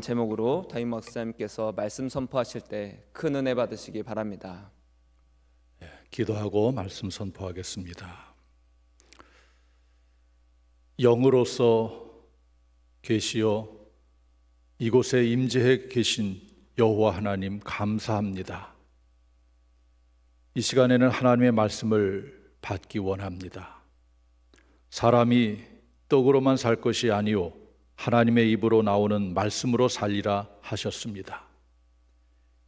제목으로 담임 목사님께서 말씀 선포하실 때 큰 은혜 받으시기 바랍니다. 기도하고 말씀 선포하겠습니다. 영으로서 계시어 이곳에 임재해 계신 여호와 하나님 감사합니다. 이 시간에는 하나님의 말씀을 받기 원합니다. 사람이 떡으로만 살 것이 아니요 하나님의 입으로 나오는 말씀으로 살리라 하셨습니다.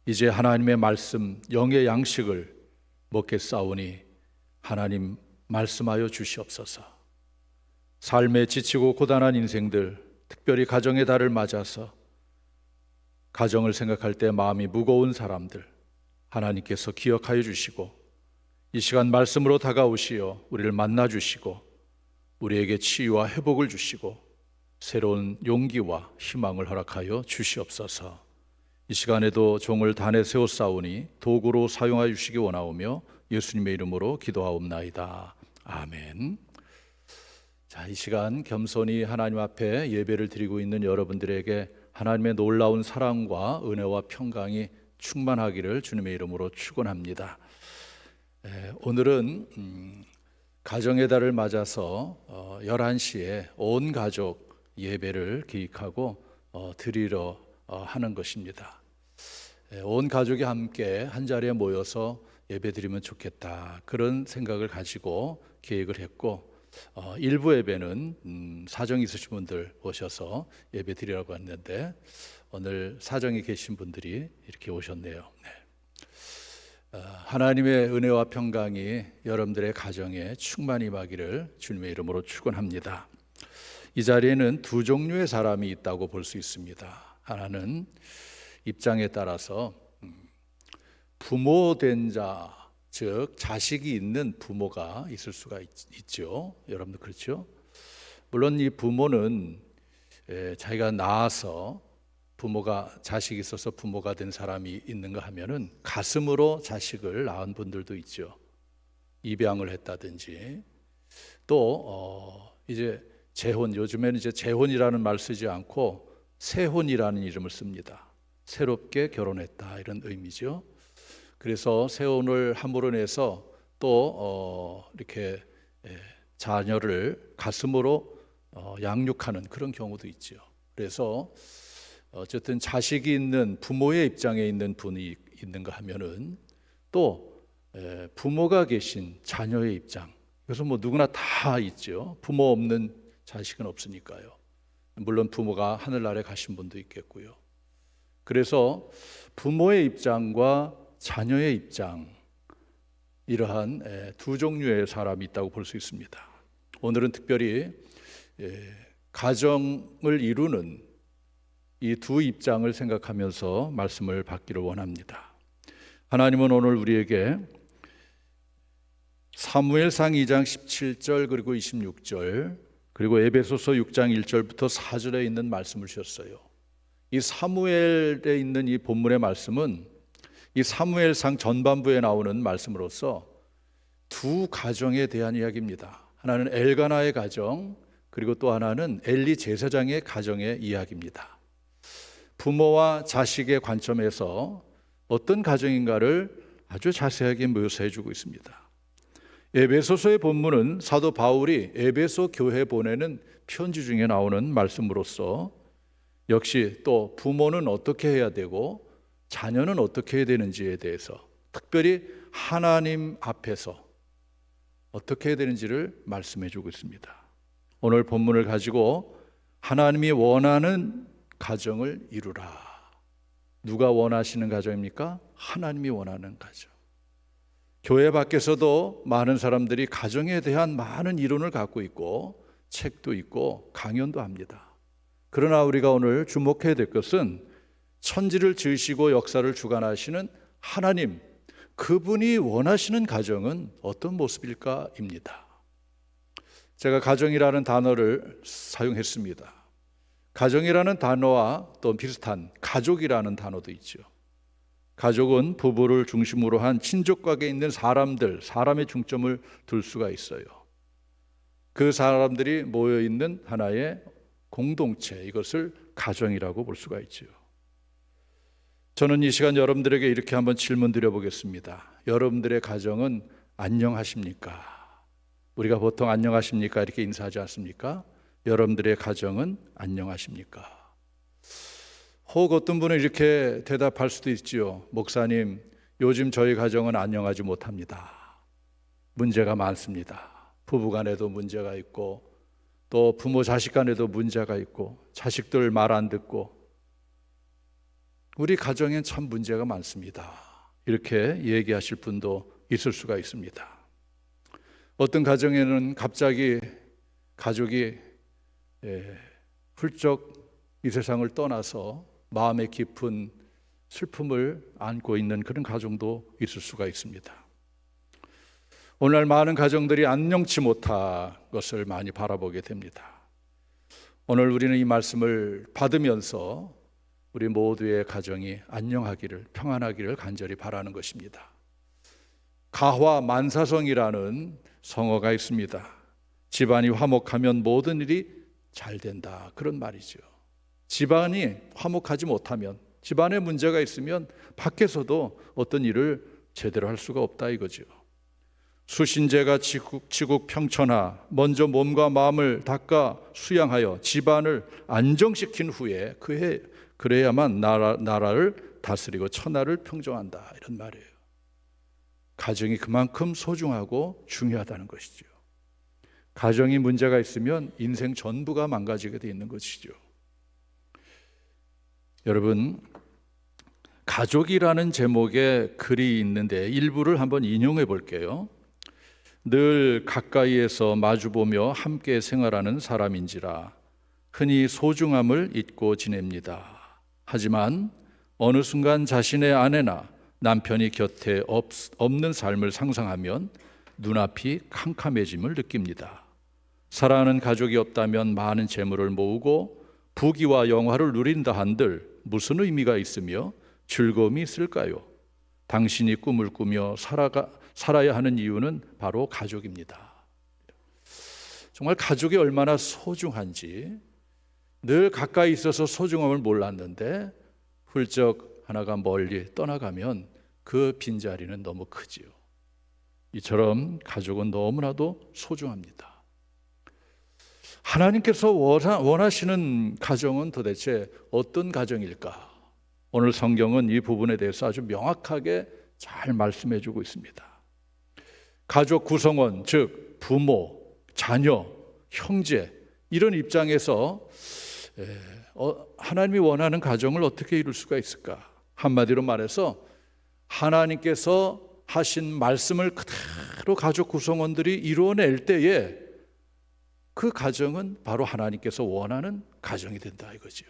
이제 하나님의 말씀 영의 양식을 먹겠사오니 하나님 말씀하여 주시옵소서. 삶에 지치고 고단한 인생들, 특별히 가정의 달을 맞아서 가정을 생각할 때 마음이 무거운 사람들 하나님께서 기억하여 주시고 이 시간 말씀으로 다가오시어 우리를 만나 주시고 우리에게 치유와 회복을 주시고 새로운 용기와 희망을 허락하여 주시옵소서. 이 시간에도 종을 단에 세웠사오니 도구로 사용하여 주시기 원하오며 예수님의 이름으로 기도하옵나이다. 아멘. 자, 이 시간 겸손히 하나님 앞에 예배를 드리고 있는 여러분들에게 하나님의 놀라운 사랑과 은혜와 평강이 충만하기를 주님의 이름으로 축원합니다. 오늘은 가정의 달을 맞아서 11시에 온 가족 예배를 기획하고 드리러 하는 것입니다. 온 가족이 함께 한 자리에 모여서 예배 드리면 좋겠다, 그런 생각을 가지고 계획을 했고 일부 예배는 사정이 있으신 분들 오셔서 예배 드리라고 했는데 오늘 사정이 계신 분들이 이렇게 오셨네요. 하나님의 은혜와 평강이 여러분들의 가정에 충만히 임하기를 주님의 이름으로 축원합니다. 이 자리에는 두 종류의 사람이 있다고 볼 수 있습니다. 하나는 입장에 따라서 부모된 자, 즉 자식이 있는 부모가 있을 수가 있죠. 여러분들 그렇죠? 물론 이 부모는 자기가 낳아서 부모가 자식이 있어서 부모가 된 사람이 있는가 하면은 가슴으로 자식을 낳은 분들도 있죠. 입양을 했다든지 또 이제 재혼, 요즘에는 이제 재혼이라는 말 쓰지 않고 새혼이라는 이름을 씁니다. 새롭게 결혼했다, 이런 의미죠. 그래서 새혼을 함으로 해서 또 이렇게 자녀를 가슴으로 양육하는 그런 경우도 있죠. 그래서 어쨌든 자식이 있는 부모의 입장에 있는 분이 있는가 하면은 또 부모가 계신 자녀의 입장, 그래서 뭐 누구나 다 있죠. 부모 없는 자식은 없으니까요. 물론 부모가 하늘나라에 가신 분도 있겠고요. 그래서 부모의 입장과 자녀의 입장, 이러한 두 종류의 사람이 있다고 볼 수 있습니다. 오늘은 특별히 가정을 이루는 이 두 입장을 생각하면서 말씀을 받기를 원합니다. 하나님은 오늘 우리에게 사무엘상 2장 17절 그리고 26절 그리고 에베소서 6장 1절부터 4절에 있는 말씀을 주셨어요. 이 사무엘에 있는 이 본문의 말씀은 이 사무엘상 전반부에 나오는 말씀으로서 두 가정에 대한 이야기입니다. 하나는 엘가나의 가정, 그리고 또 하나는 엘리 제사장의 가정의 이야기입니다. 부모와 자식의 관점에서 어떤 가정인가를 아주 자세하게 묘사해 주고 있습니다. 에베소서의 본문은 사도 바울이 에베소 교회에 보내는 편지 중에 나오는 말씀으로서 역시 또 부모는 어떻게 해야 되고 자녀는 어떻게 해야 되는지에 대해서 특별히 하나님 앞에서 어떻게 해야 되는지를 말씀해 주고 있습니다. 오늘 본문을 가지고 하나님이 원하는 가정을 이루라. 누가 원하시는 가정입니까? 하나님이 원하는 가정. 교회 밖에서도 많은 사람들이 가정에 대한 많은 이론을 갖고 있고 책도 있고 강연도 합니다. 그러나 우리가 오늘 주목해야 될 것은 천지를 지으시고 역사를 주관하시는 하나님, 그분이 원하시는 가정은 어떤 모습일까입니다. 제가 가정이라는 단어를 사용했습니다. 가정이라는 단어와 또 비슷한 가족이라는 단어도 있죠. 가족은 부부를 중심으로 한 친족관계에 있는 사람들, 사람의 중점을 둘 수가 있어요. 그 사람들이 모여있는 하나의 공동체, 이것을 가정이라고 볼 수가 있죠. 저는 이 시간 여러분들에게 이렇게 한번 질문 드려보겠습니다. 여러분들의 가정은 안녕하십니까? 우리가 보통 안녕하십니까 이렇게 인사하지 않습니까? 여러분들의 가정은 안녕하십니까? 혹 어떤 분은 이렇게 대답할 수도 있지요. 목사님, 요즘 저희 가정은 안녕하지 못합니다. 문제가 많습니다. 부부간에도 문제가 있고 또 부모 자식 간에도 문제가 있고 자식들 말 안 듣고 우리 가정엔 참 문제가 많습니다. 이렇게 얘기하실 분도 있을 수가 있습니다. 어떤 가정에는 갑자기 가족이 훌쩍 이 세상을 떠나서 마음에 깊은 슬픔을 안고 있는 그런 가정도 있을 수가 있습니다. 오늘날 많은 가정들이 안녕치 못한 것을 많이 바라보게 됩니다. 오늘 우리는 이 말씀을 받으면서 우리 모두의 가정이 안녕하기를, 평안하기를 간절히 바라는 것입니다. 가화 만사성이라는 성어가 있습니다. 집안이 화목하면 모든 일이 잘 된다, 그런 말이죠. 집안이 화목하지 못하면, 집안에 문제가 있으면 밖에서도 어떤 일을 제대로 할 수가 없다 이거죠. 수신제가 지국 평천하, 먼저 몸과 마음을 닦아 수양하여 집안을 안정시킨 후에 그래야만 나라를 다스리고 천하를 평정한다, 이런 말이에요. 가정이 그만큼 소중하고 중요하다는 것이죠. 가정이 문제가 있으면 인생 전부가 망가지게 돼 있는 것이죠. 여러분, 가족이라는 제목의 글이 있는데 일부를 한번 인용해 볼게요. 늘 가까이에서 마주보며 함께 생활하는 사람인지라 흔히 소중함을 잊고 지냅니다. 하지만 어느 순간 자신의 아내나 남편이 곁에 없는 삶을 상상하면 눈앞이 캄캄해짐을 느낍니다. 사랑하는 가족이 없다면 많은 재물을 모으고 부귀와 영화를 누린다 한들 무슨 의미가 있으며 즐거움이 있을까요? 당신이 꿈을 꾸며 살아야 하는 이유는 바로 가족입니다. 정말 가족이 얼마나 소중한지 늘 가까이 있어서 소중함을 몰랐는데 훌쩍 하나가 멀리 떠나가면 그 빈자리는 너무 크지요. 이처럼 가족은 너무나도 소중합니다. 하나님께서 원하시는 가정은 도대체 어떤 가정일까? 오늘 성경은 이 부분에 대해서 아주 명확하게 잘 말씀해 주고 있습니다. 가족 구성원, 즉 부모, 자녀, 형제, 이런 입장에서 하나님이 원하는 가정을 어떻게 이룰 수가 있을까? 한마디로 말해서 하나님께서 하신 말씀을 그대로 가족 구성원들이 이루어낼 때에 그 가정은 바로 하나님께서 원하는 가정이 된다 이거죠.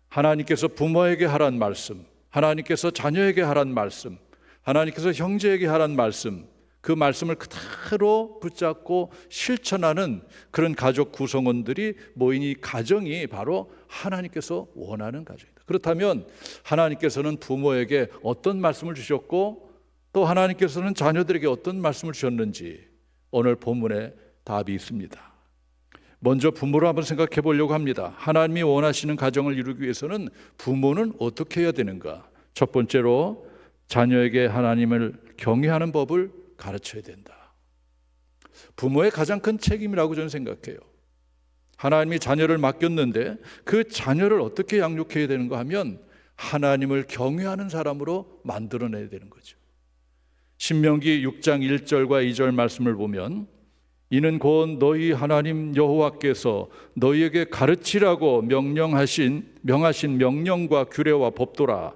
하나님께서 부모에게 하란 말씀, 하나님께서 자녀에게 하란 말씀, 하나님께서 형제에게 하란 말씀, 그 말씀을 그대로 붙잡고 실천하는 그런 가족 구성원들이 모인 이 가정이 바로 하나님께서 원하는 가정이다. 그렇다면 하나님께서는 부모에게 어떤 말씀을 주셨고 또 하나님께서는 자녀들에게 어떤 말씀을 주셨는지 오늘 본문에 답이 있습니다. 먼저 부모를 한번 생각해 보려고 합니다. 하나님이 원하시는 가정을 이루기 위해서는 부모는 어떻게 해야 되는가? 첫 번째로 자녀에게 하나님을 경외하는 법을 가르쳐야 된다. 부모의 가장 큰 책임이라고 저는 생각해요. 하나님이 자녀를 맡겼는데 그 자녀를 어떻게 양육해야 되는가 하면 하나님을 경외하는 사람으로 만들어내야 되는 거죠. 신명기 6장 1절과 2절 말씀을 보면 이는 곧 너희 하나님 여호와께서 너희에게 가르치라고 명하신 명령과 규례와 법도라.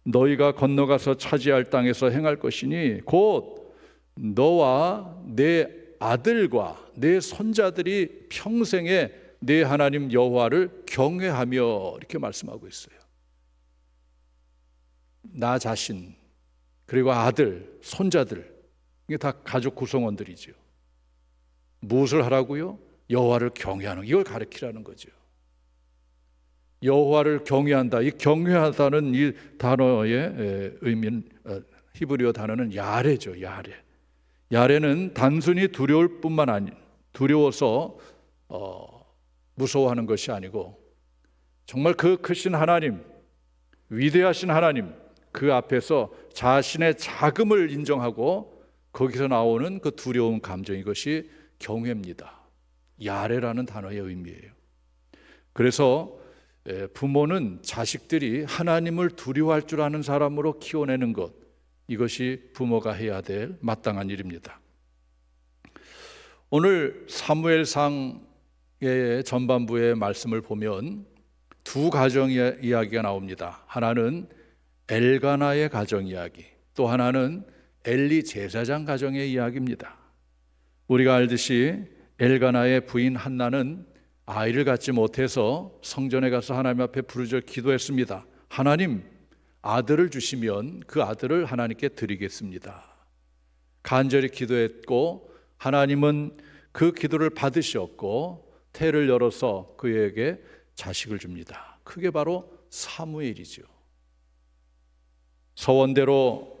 너희가 건너가서 차지할 땅에서 행할 것이니 곧 너와 내 아들과 내 손자들이 평생에 내 하나님 여호와를 경외하며 이렇게 말씀하고 있어요. 나 자신 그리고 아들, 손자들, 이게 다 가족 구성원들이죠. 무엇을 하라고요? 여호와를 경외하는, 이걸 가르치라는 거죠. 여호와를 경외한다. 이 경외하다는 이 단어의 의미는 히브리어 단어는 야레죠. 야레. 야레는 단순히 두려울 뿐만 아니 두려워서 무서워하는 것이 아니고 정말 그 크신 하나님, 위대하신 하나님, 그 앞에서 자신의 자금을 인정하고 거기서 나오는 그 두려운 감정, 이것이 경외입니다. 야레라는 단어의 의미예요. 그래서 부모는 자식들이 하나님을 두려워할 줄 아는 사람으로 키워내는 것, 이것이 부모가 해야 될 마땅한 일입니다. 오늘 사무엘상의 전반부의 말씀을 보면 두 가정의 이야기가 나옵니다. 하나는 엘가나의 가정 이야기, 또 하나는 엘리 제사장 가정의 이야기입니다. 우리가 알듯이 엘가나의 부인 한나는 아이를 갖지 못해서 성전에 가서 하나님 앞에 부르짖어 기도했습니다. 하나님, 아들을 주시면 그 아들을 하나님께 드리겠습니다. 간절히 기도했고 하나님은 그 기도를 받으셨고 태를 열어서 그에게 자식을 줍니다. 그게 바로 사무엘이죠. 서원대로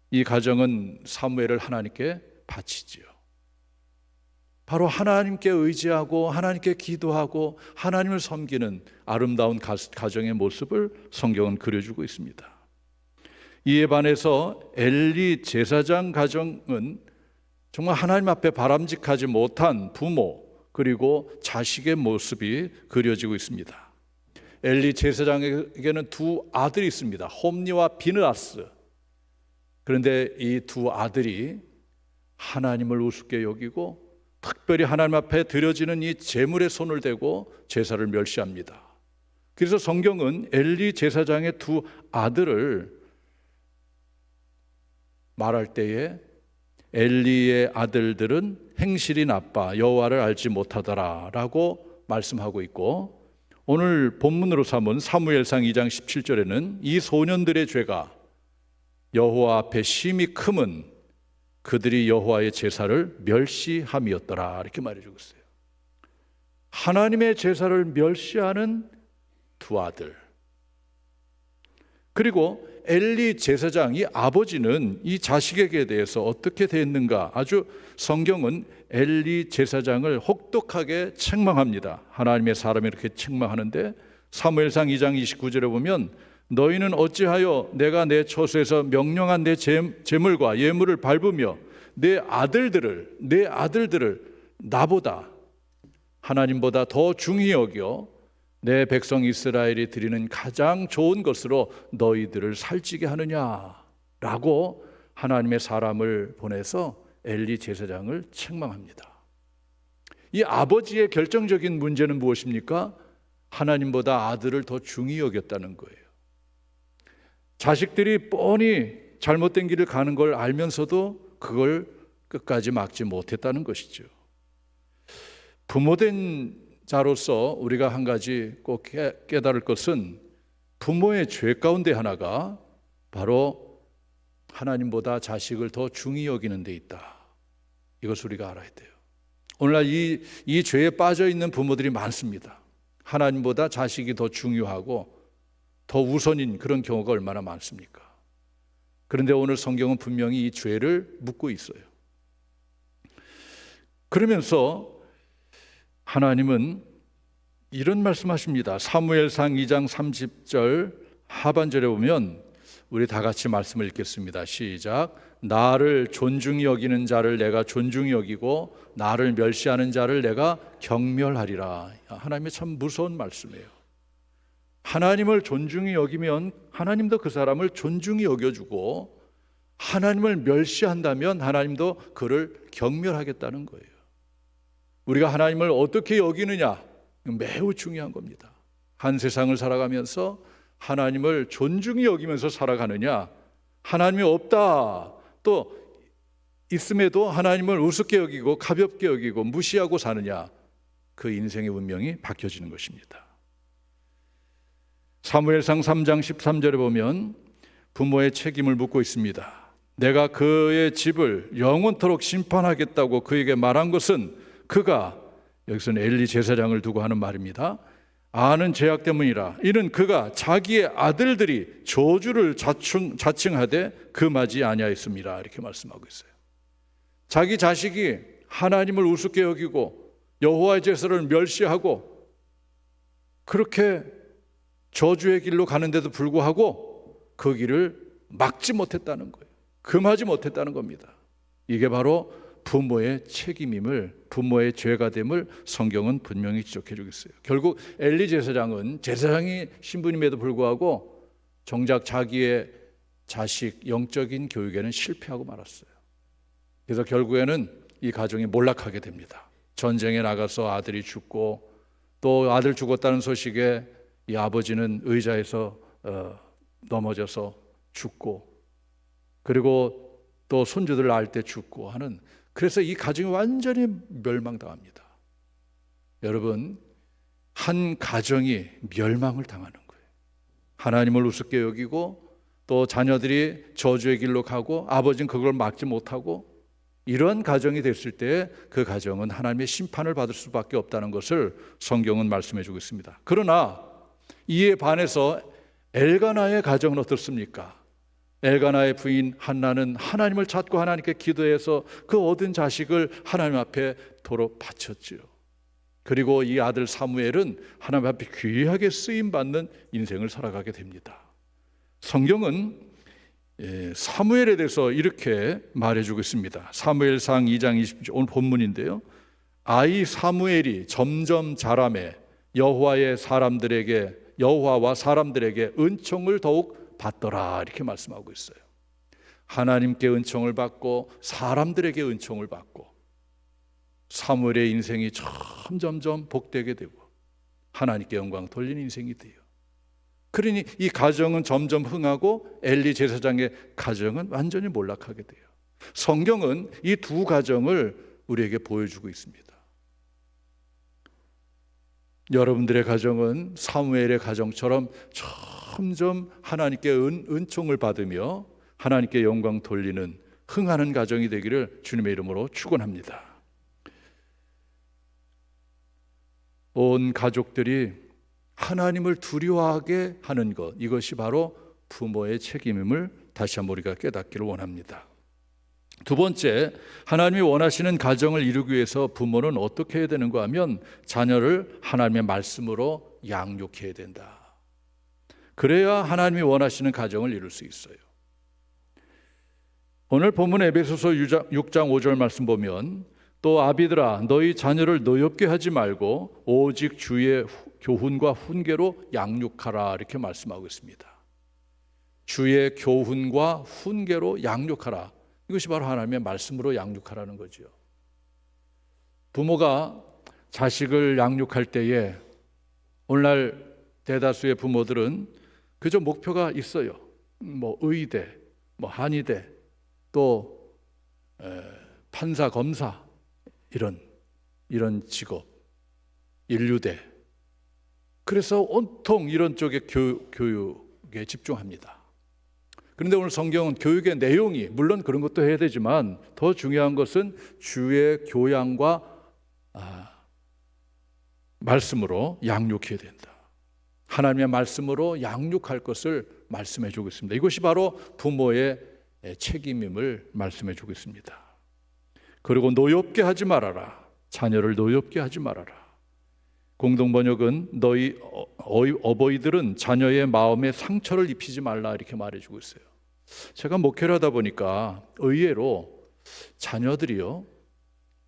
이 가정은 사무엘을 하나님께 바치지요. 바로 하나님께 의지하고 하나님께 기도하고 하나님을 섬기는 아름다운 가정의 모습을 성경은 그려주고 있습니다. 이에 반해서 엘리 제사장 가정은 정말 하나님 앞에 바람직하지 못한 부모 그리고 자식의 모습이 그려지고 있습니다. 엘리 제사장에게는 두 아들이 있습니다. 홈니와 비느하스. 그런데 이 두 아들이 하나님을 우습게 여기고 특별히 하나님 앞에 드려지는 이 제물에 손을 대고 제사를 멸시합니다. 그래서 성경은 엘리 제사장의 두 아들을 말할 때에 엘리의 아들들은 행실이 나빠 여호와를 알지 못하더라라고 말씀하고 있고, 오늘 본문으로 삼은 사무엘상 2장 17절에는 이 소년들의 죄가 여호와 앞에 심히 크면 그들이 여호와의 제사를 멸시함이었더라, 이렇게 말해주고 있어요. 하나님의 제사를 멸시하는 두 아들, 그리고 엘리 제사장이 아버지는 이 자식에게 대해서 어떻게 대했는가, 아주 성경은 엘리 제사장을 혹독하게 책망합니다. 하나님의 사람이 이렇게 책망하는데 사무엘상 2장 29절에 보면 너희는 어찌하여 내가 내 처소에서 명령한 내 제물과 예물을 밟으며 내 아들들을 나보다 하나님보다 더 중히 여겨 내 백성 이스라엘이 드리는 가장 좋은 것으로 너희들을 살찌게 하느냐라고 하나님의 사람을 보내서 엘리 제사장을 책망합니다. 이 아버지의 결정적인 문제는 무엇입니까? 하나님보다 아들을 더 중히 여겼다는 거예요. 자식들이 뻔히 잘못된 길을 가는 걸 알면서도 그걸 끝까지 막지 못했다는 것이죠. 부모된 자로서 우리가 한 가지 꼭 깨달을 것은 부모의 죄 가운데 하나가 바로 하나님보다 자식을 더 중히 여기는 데 있다. 이것을 우리가 알아야 돼요. 오늘날 이 죄에 빠져 있는 부모들이 많습니다. 하나님보다 자식이 더 중요하고 더 우선인 그런 경우가 얼마나 많습니까? 그런데 오늘 성경은 분명히 이 죄를 묻고 있어요. 그러면서 하나님은 이런 말씀하십니다. 사무엘상 2장 30절 하반절에 보면 우리 다 같이 말씀을 읽겠습니다. 시작. 나를 존중히 여기는 자를 내가 존중히 여기고 나를 멸시하는 자를 내가 경멸하리라. 하나님의 참 무서운 말씀이에요. 하나님을 존중히 여기면 하나님도 그 사람을 존중히 여겨주고, 하나님을 멸시한다면 하나님도 그를 경멸하겠다는 거예요. 우리가 하나님을 어떻게 여기느냐, 매우 중요한 겁니다. 한 세상을 살아가면서 하나님을 존중히 여기면서 살아가느냐, 하나님이 없다 또 있음에도 하나님을 우습게 여기고 가볍게 여기고 무시하고 사느냐, 그 인생의 운명이 바뀌어지는 것입니다. 사무엘상 3장 13절에 보면 부모의 책임을 묻고 있습니다. 내가 그의 집을 영원토록 심판하겠다고 그에게 말한 것은, 그가, 여기서는 엘리 제사장을 두고 하는 말입니다, 아는 죄악 때문이라. 이는 그가 자기의 아들들이 저주를 자칭하되 금하지 아니하였습니다. 이렇게 말씀하고 있어요. 자기 자식이 하나님을 우습게 여기고 여호와의 제사를 멸시하고 그렇게 저주의 길로 가는데도 불구하고 그 길을 막지 못했다는 거예요. 금하지 못했다는 겁니다. 이게 바로 부모의 책임임을, 부모의 죄가 됨을 성경은 분명히 지적해 주고 있어요. 결국 엘리 제사장은 제사장이 신부님에도 불구하고 정작 자기의 자식 영적인 교육에는 실패하고 말았어요. 그래서 결국에는 이 가정이 몰락하게 됩니다. 전쟁에 나가서 아들이 죽고, 또 아들 죽었다는 소식에 이 아버지는 의자에서 넘어져서 죽고, 그리고 또 손주들 낳을 때 죽고 하는, 그래서 이 가정이 완전히 멸망당합니다. 여러분, 한 가정이 멸망을 당하는 거예요. 하나님을 우습게 여기고, 또 자녀들이 저주의 길로 가고, 아버지는 그걸 막지 못하고, 이런 가정이 됐을 때 그 가정은 하나님의 심판을 받을 수밖에 없다는 것을 성경은 말씀해 주고 있습니다. 그러나 이에 반해서 엘가나의 가정은 어떻습니까? 엘가나의 부인 한나는 하나님을 찾고 하나님께 기도해서 그 얻은 자식을 하나님 앞에 도로 바쳤지요. 그리고 이 아들 사무엘은 하나님 앞에 귀하게 쓰임받는 인생을 살아가게 됩니다. 성경은 사무엘에 대해서 이렇게 말해주고 있습니다. 사무엘상 2장 20절, 오늘 본문인데요. 아이 사무엘이 점점 자라매 여호와와 사람들에게 은총을 더욱 받더라, 이렇게 말씀하고 있어요. 하나님께 은총을 받고 사람들에게 은총을 받고 사무엘의 인생이 점점점 복되게 되고 하나님께 영광 돌리는 인생이 돼요. 그러니 이 가정은 점점 흥하고 엘리 제사장의 가정은 완전히 몰락하게 돼요. 성경은 이 두 가정을 우리에게 보여주고 있습니다. 여러분들의 가정은 사무엘의 가정처럼 점점 하나님께 은총을 받으며 하나님께 영광 돌리는 흥하는 가정이 되기를 주님의 이름으로 축원합니다. 온 가족들이 하나님을 두려워하게 하는 것, 이것이 바로 부모의 책임임을 다시 한번 우리가 깨닫기를 원합니다. 두 번째, 하나님이 원하시는 가정을 이루기 위해서 부모는 어떻게 해야 되는가 하면 자녀를 하나님의 말씀으로 양육해야 된다. 그래야 하나님이 원하시는 가정을 이룰 수 있어요. 오늘 본문 에베소서 6장 5절 말씀 보면, 또 아비들아 너희 자녀를 노엽게 하지 말고 오직 주의 교훈과 훈계로 양육하라, 이렇게 말씀하고 있습니다. 주의 교훈과 훈계로 양육하라, 이것이 바로 하나님의 말씀으로 양육하라는 거죠. 부모가 자식을 양육할 때에 오늘날 대다수의 부모들은 그저 목표가 있어요. 뭐 의대, 뭐 한의대, 또 판사, 검사, 이런 직업, 인류대. 그래서 온통 이런 쪽에 교육에 집중합니다. 그런데 오늘 성경은 교육의 내용이, 물론 그런 것도 해야 되지만 더 중요한 것은 주의 교양과 말씀으로 양육해야 된다. 하나님의 말씀으로 양육할 것을 말씀해 주고 있습니다. 이것이 바로 부모의 책임임을 말씀해 주고 있습니다. 그리고 노엽게 하지 말아라. 자녀를 노엽게 하지 말아라. 공동번역은 너희 어버이들은 자녀의 마음에 상처를 입히지 말라, 이렇게 말해주고 있어요. 제가 목회를 하다 보니까 의외로 자녀들이요,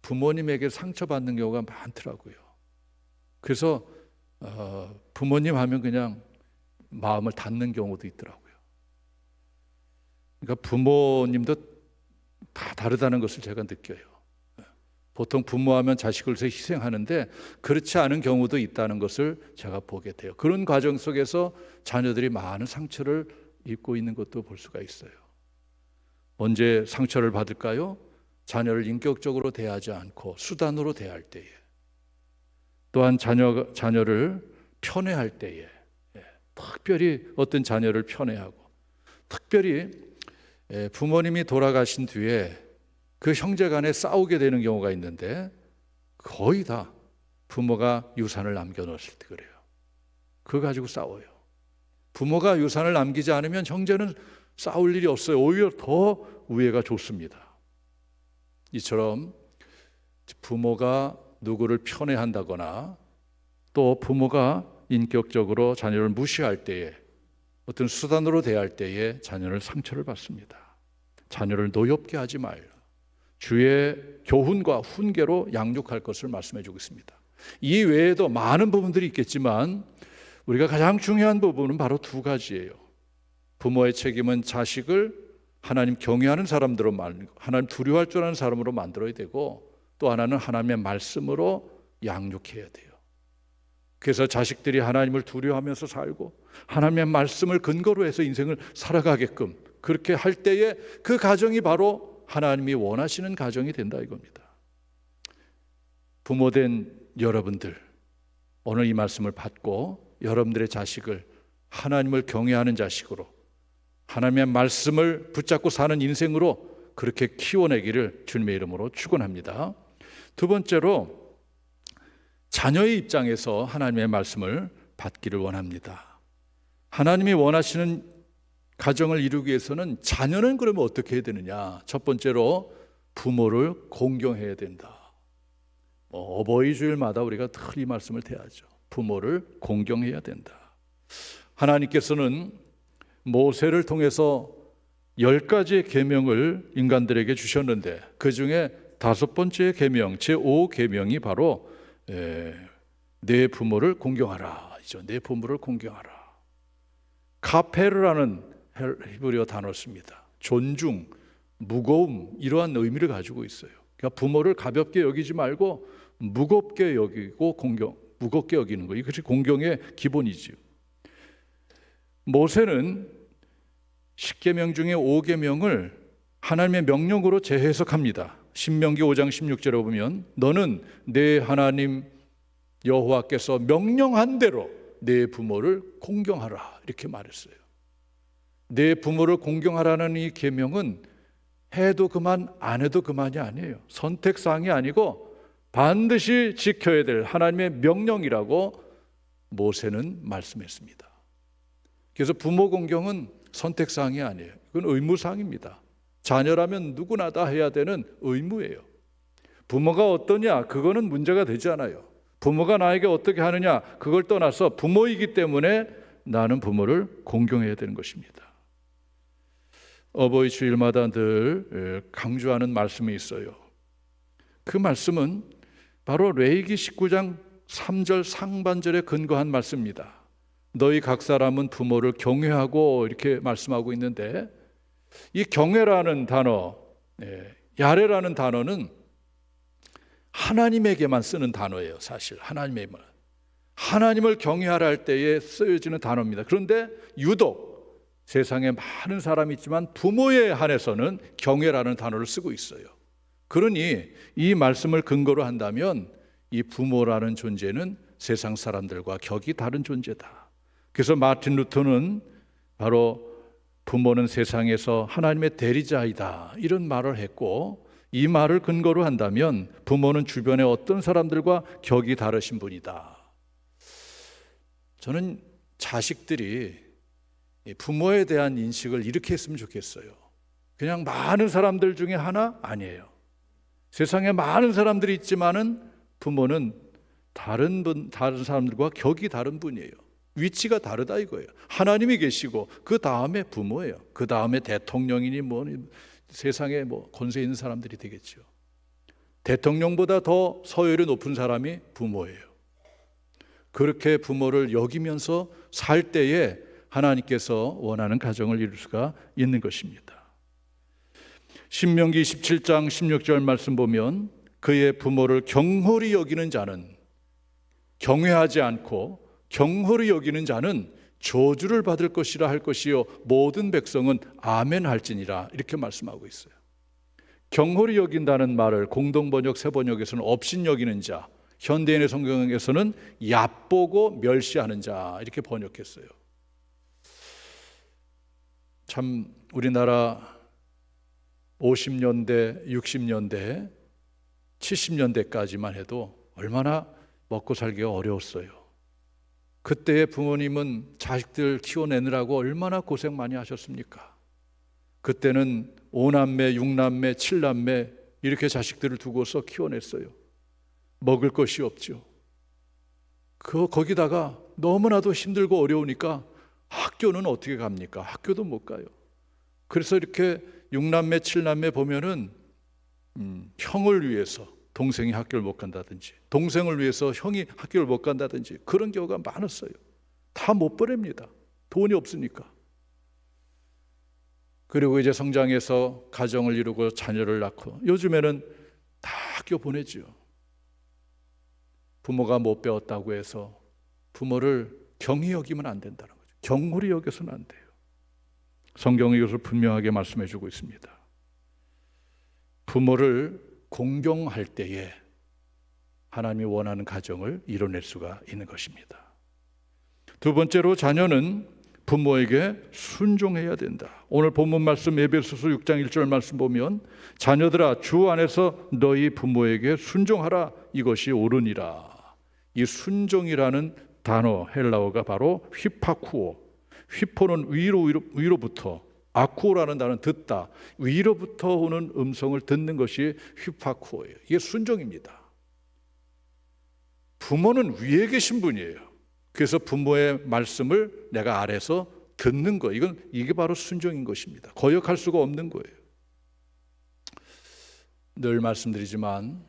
부모님에게 상처받는 경우가 많더라고요. 그래서 부모님 하면 그냥 마음을 닫는 경우도 있더라고요. 그러니까 부모님도 다 다르다는 것을 제가 느껴요. 보통 부모하면 자식을 위해서 희생하는데 그렇지 않은 경우도 있다는 것을 제가 보게 돼요. 그런 과정 속에서 자녀들이 많은 상처를 입고 있는 것도 볼 수가 있어요. 언제 상처를 받을까요? 자녀를 인격적으로 대하지 않고 수단으로 대할 때에, 또한 자녀를 편애할 때에, 특별히 어떤 자녀를 편애하고, 특별히 부모님이 돌아가신 뒤에 그 형제 간에 싸우게 되는 경우가 있는데 거의 다 부모가 유산을 남겨놓았을 때 그래요. 그거 가지고 싸워요. 부모가 유산을 남기지 않으면 형제는 싸울 일이 없어요. 오히려 더 우애가 좋습니다. 이처럼 부모가 누구를 편애한다거나 또 부모가 인격적으로 자녀를 무시할 때에, 어떤 수단으로 대할 때에 자녀를 상처를 받습니다. 자녀를 노엽게 하지 말라. 주의 교훈과 훈계로 양육할 것을 말씀해 주고 있습니다. 이 외에도 많은 부분들이 있겠지만 우리가 가장 중요한 부분은 바로 두 가지예요. 부모의 책임은 자식을 하나님 경외하는 사람들로, 하나님 두려워할 줄 아는 사람으로 만들어야 되고, 또 하나는 하나님의 말씀으로 양육해야 돼요. 그래서 자식들이 하나님을 두려워하면서 살고 하나님의 말씀을 근거로 해서 인생을 살아가게끔 그렇게 할 때에 그 가정이 바로 하나님이 원하시는 가정이 된다 이겁니다. 부모된 여러분들, 오늘 이 말씀을 받고 여러분들의 자식을 하나님을 경외하는 자식으로, 하나님의 말씀을 붙잡고 사는 인생으로 그렇게 키워내기를 주님의 이름으로 축원합니다. 두 번째로, 자녀의 입장에서 하나님의 말씀을 받기를 원합니다. 하나님이 원하시는 가정을 이루기 위해서는 자녀는 그러면 어떻게 해야 되느냐? 첫 번째로 부모를 공경해야 된다. 어버이 주일마다 우리가 늘 이 말씀을 대하죠. 부모를 공경해야 된다. 하나님께서는 모세를 통해서 10가지의 계명을 인간들에게 주셨는데 그 중에 5번째 계명, 제5계명이 바로 내 부모를 공경하라. 내 부모를 공경하라. 카페르라는 히브리어 단어를 씁니다. 존중, 무거움, 이러한 의미를 가지고 있어요. 그러니까 부모를 가볍게 여기지 말고 무겁게 여기고 무겁게 여기는 거. 이것이 공경의 기본이지요. 모세는 10계명 중에 5계명을 하나님의 명령으로 재해석합니다. 신명기 5장 16절에 보면 너는 내 하나님 여호와께서 명령한 대로 내 부모를 공경하라 이렇게 말했어요. 내 부모를 공경하라는 이 계명은 해도 그만 안 해도 그만이 아니에요. 선택사항이 아니고 반드시 지켜야 될 하나님의 명령이라고 모세는 말씀했습니다. 그래서 부모 공경은 선택사항이 아니에요. 그건 의무사항입니다. 자녀라면 누구나 다 해야 되는 의무예요. 부모가 어떠냐 그거는 문제가 되지 않아요. 부모가 나에게 어떻게 하느냐 그걸 떠나서 부모이기 때문에 나는 부모를 공경해야 되는 것입니다. 어버이 주일마다 늘 강조하는 말씀이 있어요. 그 말씀은 바로 레위기 19장 3절 상반절에 근거한 말씀입니다. 너희 각 사람은 부모를 경외하고 이렇게 말씀하고 있는데, 이 경외라는 단어, 야레라는 단어는 하나님에게만 쓰는 단어예요. 사실 하나님을 경외하라 할 때에 쓰여지는 단어입니다. 그런데 유독 세상에 많은 사람이 있지만 부모에 한해서는 경외라는 단어를 쓰고 있어요. 그러니 이 말씀을 근거로 한다면 이 부모라는 존재는 세상 사람들과 격이 다른 존재다. 그래서 마틴 루터는 바로 부모는 세상에서 하나님의 대리자이다 이런 말을 했고, 이 말을 근거로 한다면 부모는 주변의 어떤 사람들과 격이 다르신 분이다. 저는 자식들이 부모에 대한 인식을 이렇게 했으면 좋겠어요. 그냥 많은 사람들 중에 하나 아니에요. 세상에 많은 사람들이 있지만은 부모는 다른 사람들과 격이 다른 분이에요. 위치가 다르다 이거예요. 하나님이 계시고 그 다음에 부모예요. 그 다음에 대통령이니 세상에 권세 있는 사람들이 되겠죠. 대통령보다 더 서열이 높은 사람이 부모예요. 그렇게 부모를 여기면서 살 때에 하나님께서 원하는 가정을 이룰 수가 있는 것입니다. 신명기 27장 16절 말씀 보면 그의 부모를 경홀히 여기는 자는, 경외하지 않고 경홀히 여기는 자는 저주를 받을 것이라 할 것이요 모든 백성은 아멘 할지니라 이렇게 말씀하고 있어요. 경홀히 여긴다는 말을 공동번역 새번역에서는 업신 여기는 자, 현대인의 성경에서는 얕보고 멸시하는 자 이렇게 번역했어요. 참 우리나라 50년대, 60년대, 70년대까지만 해도 얼마나 먹고 살기가 어려웠어요. 그때의 부모님은 자식들 키워내느라고 얼마나 고생 많이 하셨습니까? 그때는 5남매, 6남매, 7남매 이렇게 자식들을 두고서 키워냈어요. 먹을 것이 없죠. 거기다가 너무나도 힘들고 어려우니까 학교는 어떻게 갑니까? 학교도 못 가요. 그래서 이렇게 6남매 7남매 보면은 형을 위해서 동생이 학교를 못 간다든지, 동생을 위해서 형이 학교를 못 간다든지, 그런 경우가 많았어요. 다 못 보냅니다. 돈이 없으니까. 그리고 이제 성장해서 가정을 이루고 자녀를 낳고, 요즘에는 다 학교 보내죠. 부모가 못 배웠다고 해서 부모를 경히 여기면 안 된다는 거죠. 경홀히 여겨서는 안 돼요. 성경이 이것을 분명하게 말씀해 주고 있습니다. 부모를 공경할 때에 하나님이 원하는 가정을 이뤄낼 수가 있는 것입니다. 두 번째로, 자녀는 부모에게 순종해야 된다. 오늘 본문 말씀 에베소서 6장 1절 말씀 보면, 자녀들아 주 안에서 너희 부모에게 순종하라, 이것이 옳으니라. 이 순종이라는 단어, 헬라어가 바로 휘파쿠오. 휘포는 위로부터, 아쿠오라는 단어는 듣다, 위로부터 오는 음성을 듣는 것이 휘파쿠오예요. 이게 순종입니다. 부모는 위에 계신 분이에요. 그래서 부모의 말씀을 내가 아래서 듣는 거, 이게 바로 순종인 것입니다. 거역할 수가 없는 거예요. 늘 말씀드리지만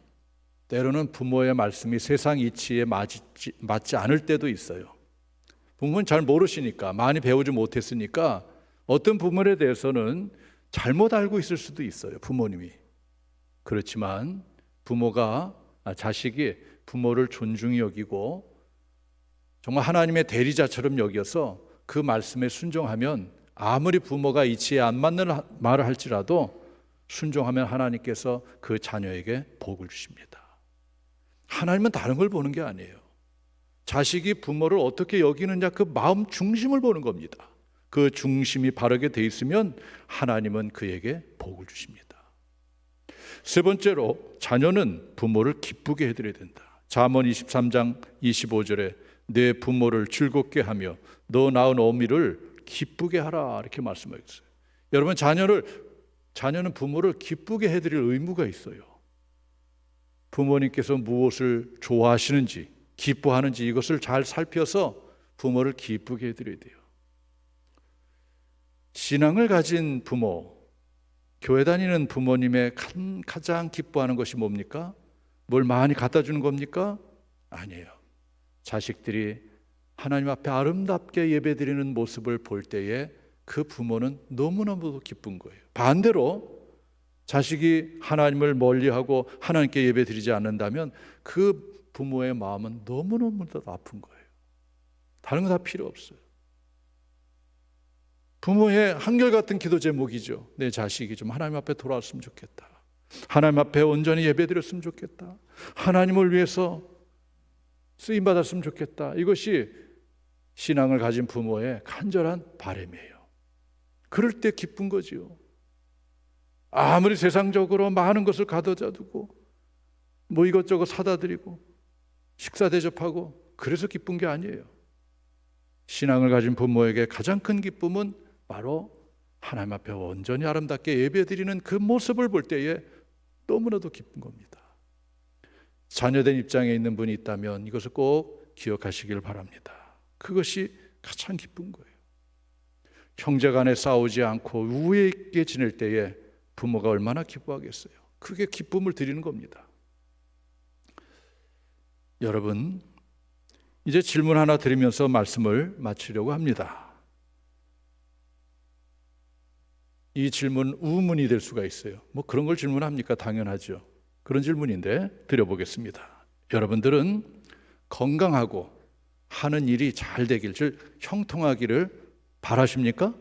때로는 부모의 말씀이 세상 이치에 맞지 않을 때도 있어요. 부모는 잘 모르시니까, 많이 배우지 못했으니까 어떤 부분에 대해서는 잘못 알고 있을 수도 있어요, 부모님이. 그렇지만 자식이 부모를 존중히 여기고 정말 하나님의 대리자처럼 여겨서 그 말씀에 순종하면, 아무리 부모가 이치에 안 맞는 말을 할지라도 순종하면 하나님께서 그 자녀에게 복을 주십니다. 하나님은 다른 걸 보는 게 아니에요. 자식이 부모를 어떻게 여기느냐, 그 마음 중심을 보는 겁니다. 그 중심이 바르게 돼 있으면 하나님은 그에게 복을 주십니다. 세 번째로, 자녀는 부모를 기쁘게 해드려야 된다. 잠언 23장 25절에 내 부모를 즐겁게 하며 너 낳은 어미를 기쁘게 하라, 이렇게 말씀하셨어요. 여러분, 자녀는 부모를 기쁘게 해드릴 의무가 있어요. 부모님께서 무엇을 좋아하시는지, 기뻐하는지, 이것을 잘 살펴서 부모를 기쁘게 해드려야 돼요. 신앙을 가진 부모, 교회 다니는 부모님의 가장 기뻐하는 것이 뭡니까? 뭘 많이 갖다 주는 겁니까? 아니에요. 자식들이 하나님 앞에 아름답게 예배드리는 모습을 볼 때에 그 부모는 너무너무 기쁜 거예요. 반대로 자식이 하나님을 멀리하고 하나님께 예배드리지 않는다면 그 부모의 마음은 너무너무 더 아픈 거예요. 다른 거 다 필요 없어요. 부모의 한결같은 기도 제목이죠. 내 자식이 좀 하나님 앞에 돌아왔으면 좋겠다. 하나님 앞에 온전히 예배드렸으면 좋겠다. 하나님을 위해서 쓰임받았으면 좋겠다. 이것이 신앙을 가진 부모의 간절한 바람이에요. 그럴 때 기쁜 거지요. 아무리 세상적으로 많은 것을 가져다 두고 뭐 이것저것 사다 드리고 식사 대접하고 그래서 기쁜 게 아니에요. 신앙을 가진 부모에게 가장 큰 기쁨은 바로 하나님 앞에 온전히 아름답게 예배드리는 그 모습을 볼 때에 너무나도 기쁜 겁니다. 자녀된 입장에 있는 분이 있다면 이것을 꼭 기억하시길 바랍니다. 그것이 가장 기쁜 거예요. 형제간에 싸우지 않고 우애 있게 지낼 때에 부모가 얼마나 기뻐하겠어요. 그게 기쁨을 드리는 겁니다. 여러분, 이제 질문 하나 드리면서 말씀을 마치려고 합니다. 이 질문 우문이 될 수가 있어요. 뭐 그런 걸 질문합니까? 당연하죠. 그런 질문인데 드려보겠습니다. 여러분들은 건강하고 하는 일이 잘 되길, 즉 형통하기를 바라십니까?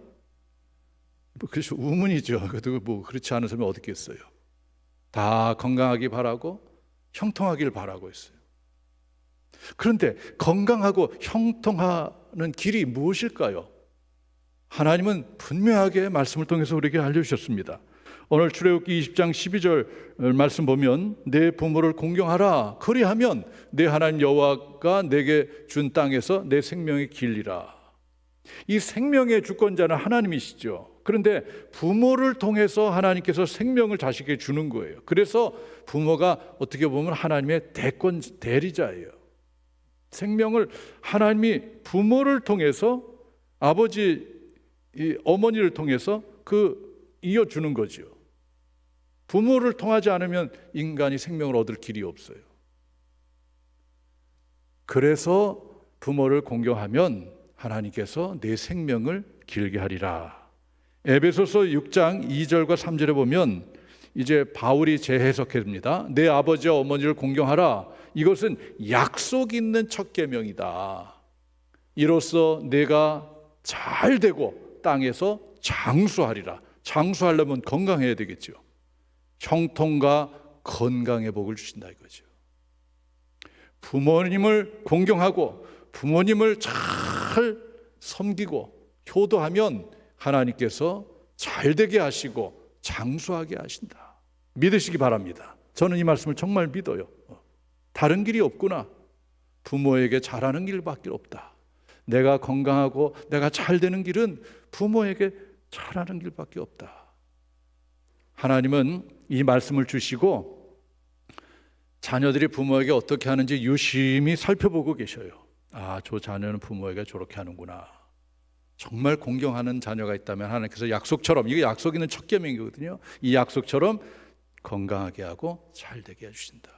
그래서 우문이죠. 그래도 뭐 그렇지 않은 사람이 어디 있겠어요. 다 건강하기 바라고 형통하기를 바라고 있어요. 그런데 건강하고 형통하는 길이 무엇일까요? 하나님은 분명하게 말씀을 통해서 우리에게 알려주셨습니다. 오늘 출애굽기 20장 12절 말씀 보면 내 부모를 공경하라. 그리하면 내 하나님 여호와가 내게 준 땅에서 내 생명이 길리라. 이 생명의 주권자는 하나님이시죠. 그런데 부모를 통해서 하나님께서 생명을 자식에게 주는 거예요. 그래서 부모가 어떻게 보면 하나님의 대리자예요. 생명을 하나님이 부모를 통해서 아버지, 어머니를 통해서 이어주는 거죠. 부모를 통하지 않으면 인간이 생명을 얻을 길이 없어요. 그래서 부모를 공경하면 하나님께서 내 생명을 길게 하리라. 에베소서 6장 2절과 3절에 보면 이제 바울이 재해석합니다. 내 아버지와 어머니를 공경하라. 이것은 약속 있는 첫 계명이다. 이로써 내가 잘 되고 땅에서 장수하리라. 장수하려면 건강해야 되겠죠. 형통과 건강의 복을 주신다 이거죠. 부모님을 공경하고 부모님을 잘 섬기고 효도하면 하나님께서 잘 되게 하시고 장수하게 하신다. 믿으시기 바랍니다. 저는 이 말씀을 정말 믿어요. 다른 길이 없구나. 부모에게 잘하는 길밖에 없다. 내가 건강하고 내가 잘 되는 길은 부모에게 잘하는 길밖에 없다. 하나님은 이 말씀을 주시고 자녀들이 부모에게 어떻게 하는지 유심히 살펴보고 계셔요. 아, 저 자녀는 부모에게 저렇게 하는구나. 정말 공경하는 자녀가 있다면 하나님께서 약속처럼, 이게 약속 있는 첫 계명이거든요. 이 약속처럼 건강하게 하고 잘 되게 해주신다.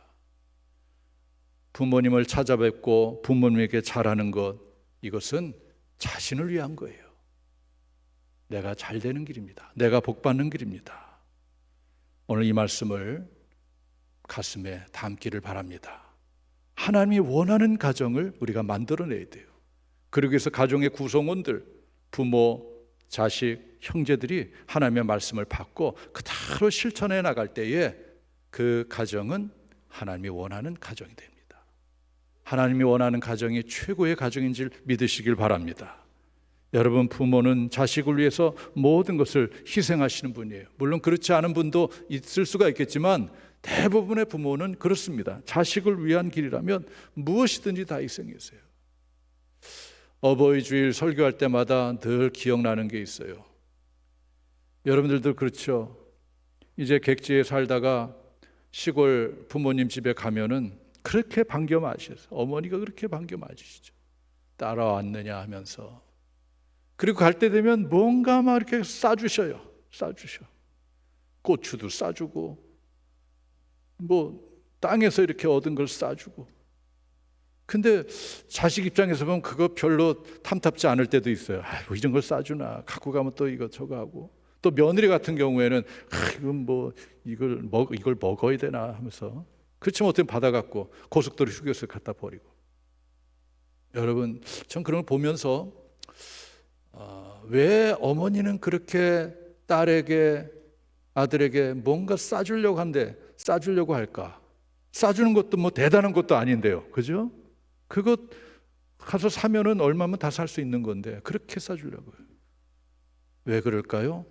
부모님을 찾아뵙고 부모님에게 잘하는 것, 이것은 자신을 위한 거예요. 내가 잘 되는 길입니다. 내가 복 받는 길입니다. 오늘 이 말씀을 가슴에 담기를 바랍니다. 하나님이 원하는 가정을 우리가 만들어내야 돼요. 그러기 위해서 가정의 구성원들, 부모, 자식, 형제들이 하나님의 말씀을 받고 그대로 실천해 나갈 때에 그 가정은 하나님이 원하는 가정이 됩니다. 하나님이 원하는 가정이 최고의 가정인 줄 믿으시길 바랍니다. 여러분, 부모는 자식을 위해서 모든 것을 희생하시는 분이에요. 물론 그렇지 않은 분도 있을 수가 있겠지만 대부분의 부모는 그렇습니다. 자식을 위한 길이라면 무엇이든지 다 희생했어요. 어버이 주일 설교할 때마다 늘 기억나는 게 있어요. 여러분들도 그렇죠. 이제 객지에 살다가 시골 부모님 집에 가면은 그렇게 반겨 맞으셔서 어머니가 그렇게 반겨 맞으시죠. 따라왔느냐 하면서. 그리고 갈 때 되면 뭔가 막 이렇게 싸주셔요. 싸주셔. 고추도 싸주고 뭐 땅에서 이렇게 얻은 걸 싸주고. 근데 자식 입장에서 보면 그거 별로 탐탁지 않을 때도 있어요. 뭐 이런 걸 싸주나, 갖고 가면 또 이거 저거 하고. 또 며느리 같은 경우에는 이건 뭐 이걸 먹어야 되나 하면서, 그렇지 못하면 받아갖고 고속도로 휴게소에 갖다 버리고. 여러분, 전 그런 걸 보면서 왜 어머니는 그렇게 딸에게, 아들에게 뭔가 싸주려고 한데 싸주려고 할까? 싸주는 것도 뭐 대단한 것도 아닌데요, 그죠? 그것 가서 사면은 얼마면 다 살 수 있는 건데 그렇게 싸주려고요. 왜 그럴까요?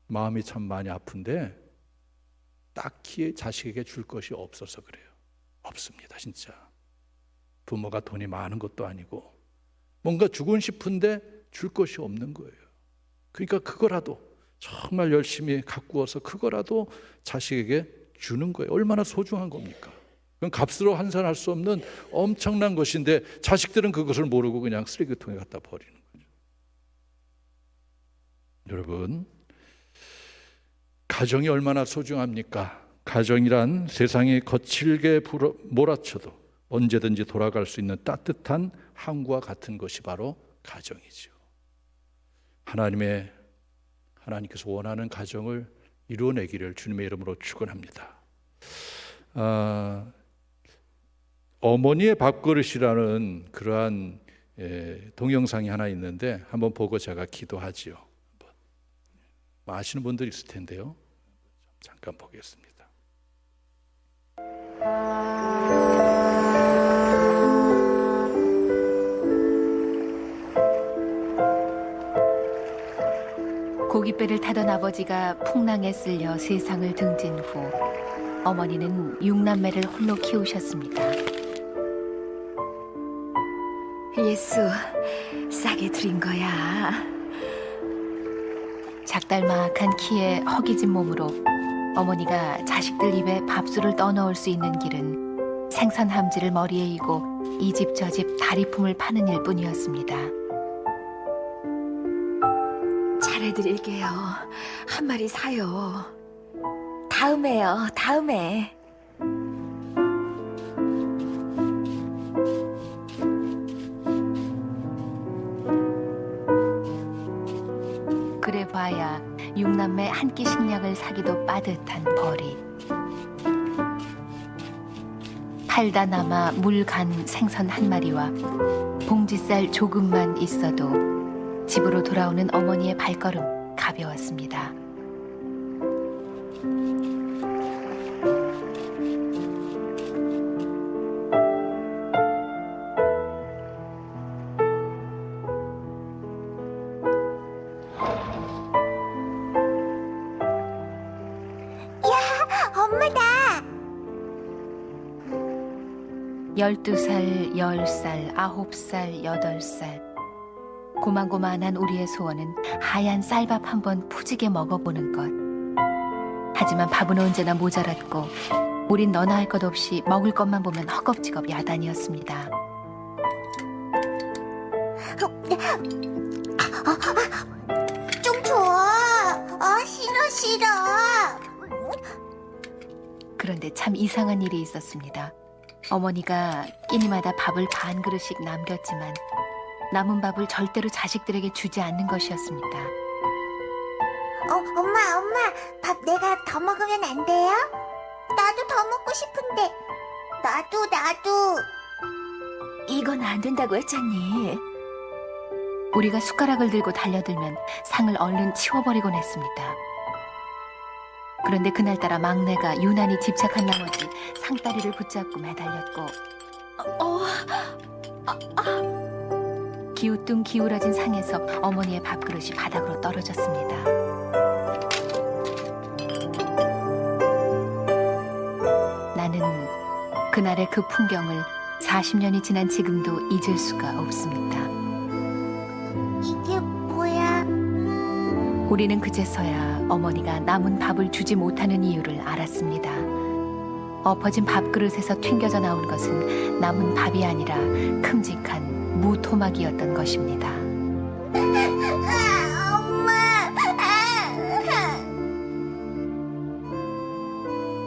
마음이 참 많이 아픈데 딱히 자식에게 줄 것이 없어서 그래요. 없습니다, 진짜. 부모가 돈이 많은 것도 아니고 뭔가 주고 싶은데 줄 것이 없는 거예요. 그러니까 그거라도 정말 열심히 가꾸어서 그거라도 자식에게 주는 거예요. 얼마나 소중한 겁니까? 그건 값으로 환산할 수 없는 엄청난 것인데 자식들은 그것을 모르고 그냥 쓰레기통에 갖다 버리는 거죠. 여러분, 가정이 얼마나 소중합니까? 가정이란 세상이 거칠게 몰아쳐도 언제든지 돌아갈 수 있는 따뜻한 항구와 같은 것이 바로 가정이죠. 하나님께서 원하는 가정을 이루어내기를 주님의 이름으로 축원합니다. 어머니의 밥그릇이라는 그러한 동영상이 하나 있는데 한번 보고 제가 기도하지요. 아시는 분들이 있을 텐데요. 잠깐 보겠습니다. 고깃배를 타던 아버지가 풍랑에 쓸려 세상을 등진 후 어머니는 6남매를 홀로 키우셨습니다. 예수, 싸게 드린 거야. 작달막한 키에 허기진 몸으로 어머니가 자식들 입에 밥술을 떠넣을 수 있는 길은 생선 함지를 머리에 이고 이 집 저 집 다리품을 파는 일뿐이었습니다. 잘해드릴게요. 한 마리 사요. 다음에요, 다음에. 그래 봐야 육남매 한 끼 식량을 사기도 빠듯한 벌이. 팔다 남아 물 간 생선 한 마리와 봉지쌀 조금만 있어도 집으로 돌아오는 어머니의 발걸음 가벼웠습니다. 엄마다. 12살, 10살, 9살, 8살. 고만고만한 우리의 소원은 하얀 쌀밥 한 번 푸지게 먹어보는 것. 하지만 밥은 언제나 모자랐고 우린 너나 할 것 없이 먹을 것만 보면 허겁지겁 야단이었습니다. 좀 줘. 싫어 싫어. 그런데 참 이상한 일이 있었습니다. 어머니가 끼니마다 밥을 반 그릇씩 남겼지만 남은 밥을 절대로 자식들에게 주지 않는 것이었습니다. 엄마 밥 내가 더 먹으면 안 돼요? 나도 더 먹고 싶은데. 나도. 이건 안 된다고 했잖니. 우리가 숟가락을 들고 달려들면 상을 얼른 치워버리곤 했습니다. 그런데 그날따라 막내가 유난히 집착한 나머지 상다리를 붙잡고 매달렸고 기우뚱 기울어진 상에서 어머니의 밥그릇이 바닥으로 떨어졌습니다. 나는 그날의 그 풍경을 40년이 지난 지금도 잊을 수가 없습니다. 이게 뭐야? 우리는 그제서야 어머니가 남은 밥을 주지 못하는 이유를 알았습니다. 엎어진 밥그릇에서 튕겨져 나온 것은 남은 밥이 아니라 큼직한 무토막이었던 것입니다. 엄마.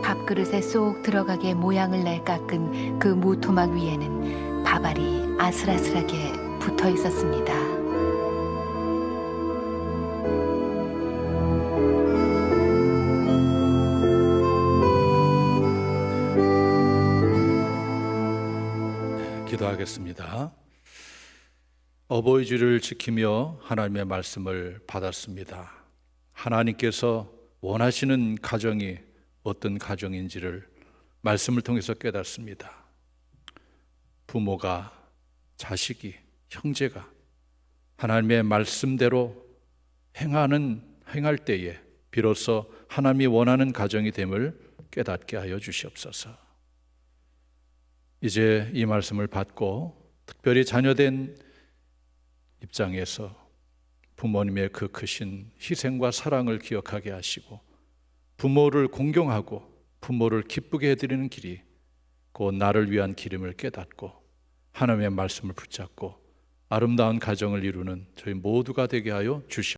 밥그릇에 쏙 들어가게 모양을 내 깎은 그 무토막 위에는 밥알이 아슬아슬하게 붙어 있었습니다. 기도하겠습니다. 어버이 주를 지키며 하나님의 말씀을 받았습니다. 하나님께서 원하시는 가정이 어떤 가정인지를 말씀을 통해서 깨닫습니다. 부모가, 자식이, 형제가 하나님의 말씀대로 행할 때에 비로소 하나님이 원하는 가정이 됨을 깨닫게 하여 주시옵소서. 이제 이 말씀을 받고 특별히 자녀된 입장에서 부모님의 그 크신 희생과 사랑을 기억하게 하시고 부모를 공경하고 부모를 기쁘게 해드리는 길이 곧 나를 위한 길임을 깨닫고 하나님의 말씀을 붙잡고 아름다운 가정을 이루는 저희 모두가 되게 하여 주시옵소서.